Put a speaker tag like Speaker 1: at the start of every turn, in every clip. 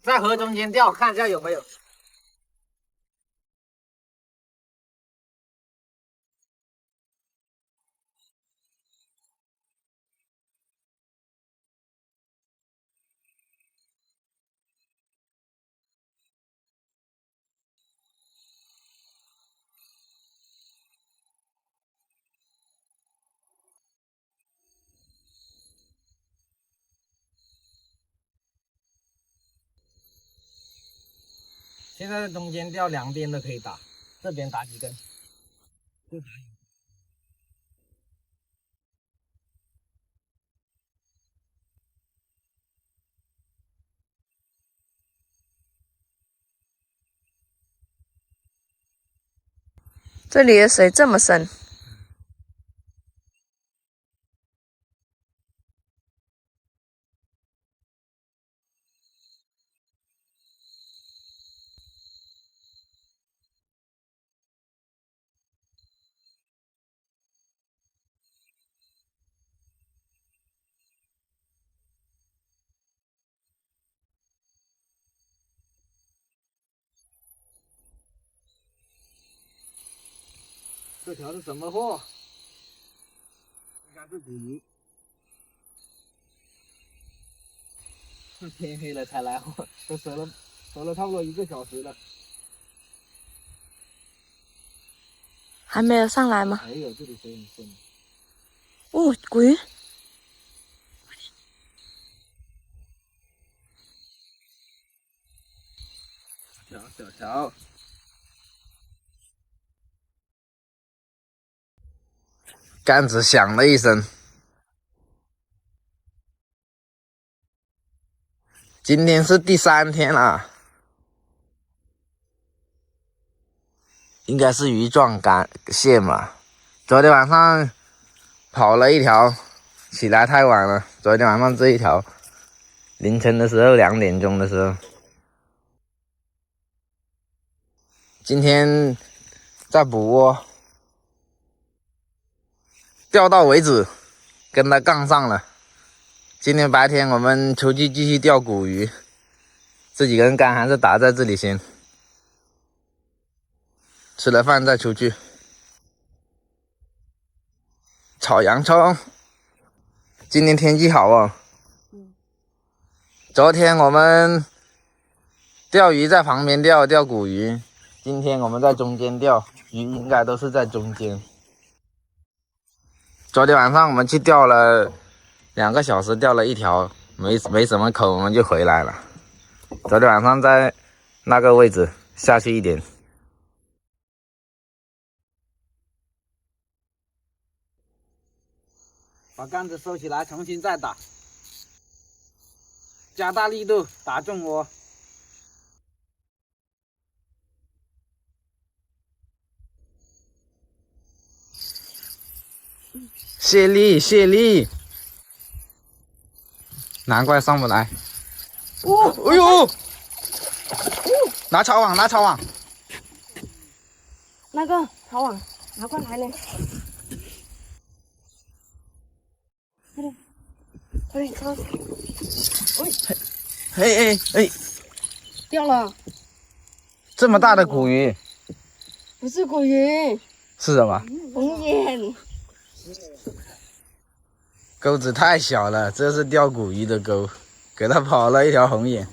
Speaker 1: 在河中间钓，看一下有没有。现在在中间钓，两边都可以打，这边打几根，就打一根。
Speaker 2: 这里的水这么深，
Speaker 1: 这条是什么货？应该是捕鱼。天黑了才来货，都守了差不多1个小时了。
Speaker 2: 还没有上来吗？
Speaker 1: 没有，这里水很深。
Speaker 2: 哦，古鱼，
Speaker 1: 小条，杆子响了一声。今天是第3天了，应该是鱼状蟹嘛。昨天晚上跑了一条，起来太晚了。昨天晚上这一条，凌晨的时候2点钟的时候，今天在捕窝，钓到为止，跟他杠上了。今天白天我们出去继续钓古鱼，这几根竿还是打在这里先，吃了饭再出去。炒洋葱，今天天气好哦。昨天我们钓鱼在旁边钓古鱼，今天我们在中间钓，鱼应该都是在中间。昨天晚上我们去钓了2个小时，钓了一条，没什么口，我们就回来了。昨天晚上在那个位置下去一点。把杆子收起来，重新再打，加大力度，打中窝。卸力，难怪上不来。哦，哎呦！拿抄网，
Speaker 2: 那个抄网拿过来嘞，快点，快点抄！
Speaker 1: 哎，
Speaker 2: 掉了，
Speaker 1: 这么大的古鱼
Speaker 2: 不是古鱼，
Speaker 1: 是什么？
Speaker 2: 红眼。
Speaker 1: 钩子太小了，这是钓古鱼的钩，给它跑了一条红眼。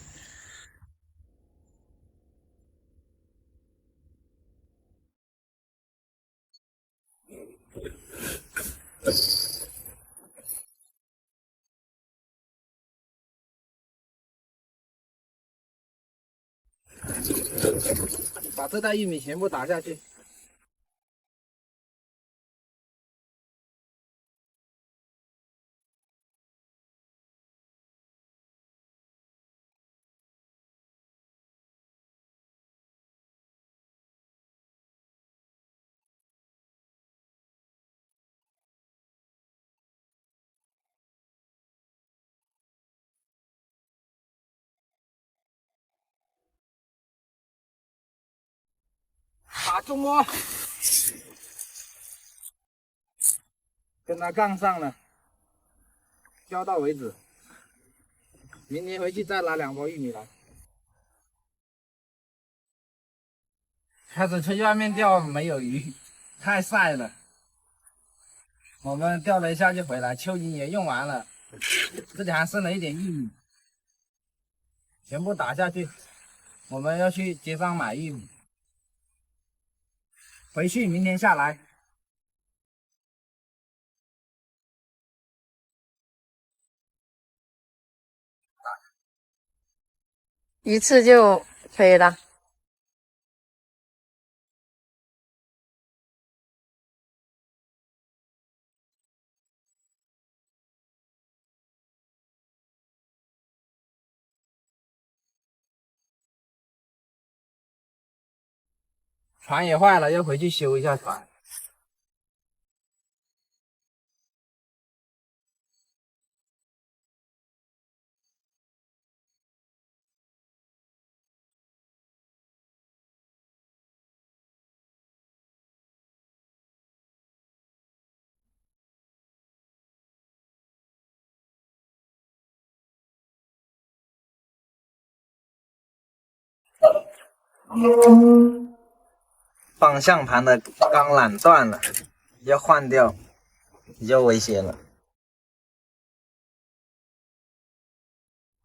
Speaker 1: 把这袋玉米全部打下去。打中窝，跟它杠上了，钓到为止。明天回去再拿2包玉米来。开始出去外面钓，没有鱼，太晒了。我们钓了一下就回来，蚯蚓也用完了，这里还剩了一点玉米，全部打下去。我们要去街上买玉米，回去明天下来。
Speaker 2: 一次就可以了。
Speaker 1: 船也坏了，要回去修一下船。方向盘的钢缆断了，要换掉，比较危险了。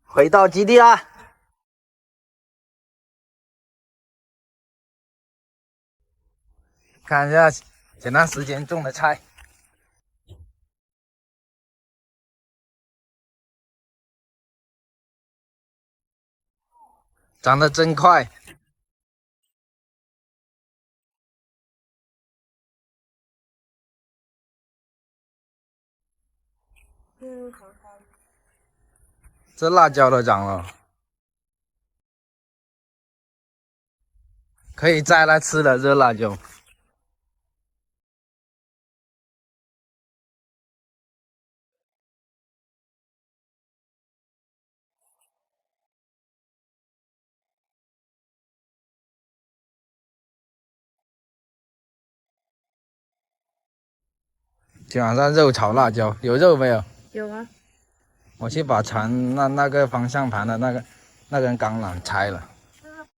Speaker 1: 回到基地啦！看一下前段时间种的菜，长得真快。这辣椒都长了，可以摘来吃了。这辣椒，今晚上肉炒辣椒，有肉没有？
Speaker 2: 有啊。
Speaker 1: 我去把船那个方向盘的那根钢缆拆了。